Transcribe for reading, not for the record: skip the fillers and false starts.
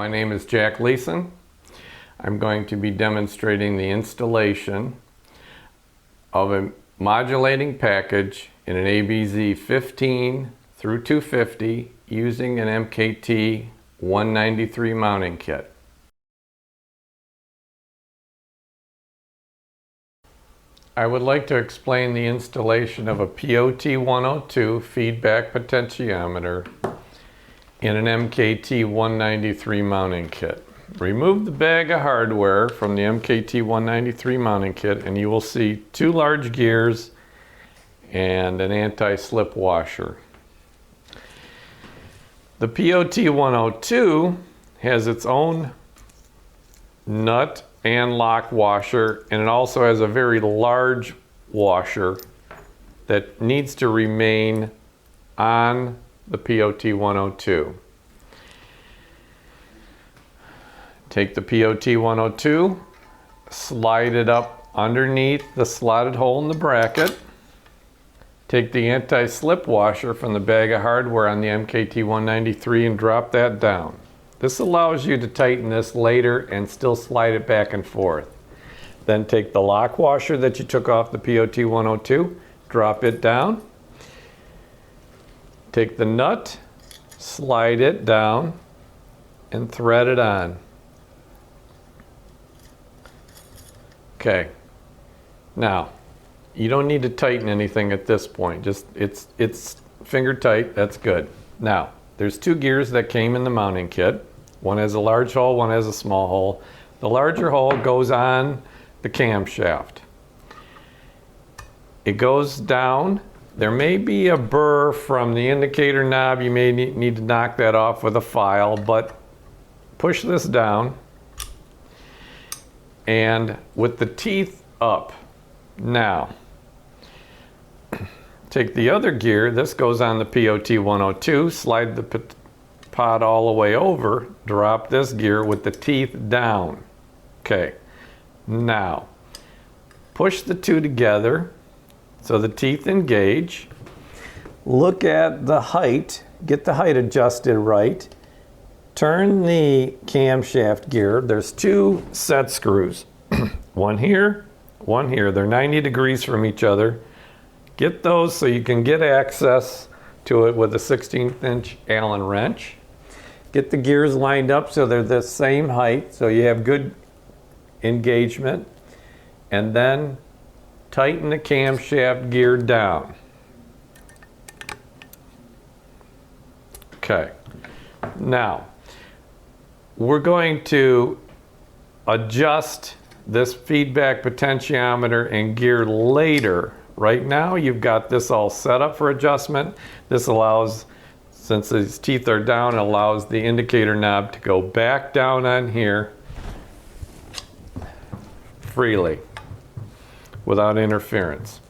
my name is Jack Leeson. I'm going to be demonstrating the installation of a modulating package in an ABZ 15 through 250 using an MKT 193 mounting kit. I would like to explain the installation of a POT102 feedback potentiometer in an MKT 193 mounting kit. Remove the bag of hardware from the MKT 193 mounting kit and you will see two large gears and an anti-slip washer. The POT102 has its own nut and lock washer, and it also has a very large washer that needs to remain on the POT102. Take the POT102, slide it up underneath the slotted hole in the bracket. Take the anti-slip washer from the bag of hardware on the MKT193 and drop that down. This allows you to tighten this later and still slide it back and forth. Then take the lock washer that you took off the POT102, drop it down. Take the nut, slide it down, and thread it on. Okay, now you don't need to tighten anything at this point. Just it's finger tight, that's good. Now there's two gears that came in the mounting kit. One has a large hole, one has a small hole. The larger hole goes on the camshaft. It goes down. There may be a burr from the indicator knob. You may need to knock that off with a file, but push this down and with the teeth up. Now, take the other gear. This goes on the POT102. Slide the pod all the way over. Drop this gear with the teeth down. Okay. Now, push the two together so the teeth engage. Look at the height. Get the height adjusted right. Turn the camshaft gear. There's two set screws. One here, one here. They're 90 degrees from each other. Get those so you can get access to it with a 16th inch Allen wrench. Get the gears lined up so they're the same height so you have good engagement. And then tighten the camshaft gear down. Okay. Now, we're going to adjust this feedback potentiometer and gear later. Right now, you've got this all set up for adjustment. This allows, since these teeth are down, it allows the indicator knob to go back down on here freely without interference.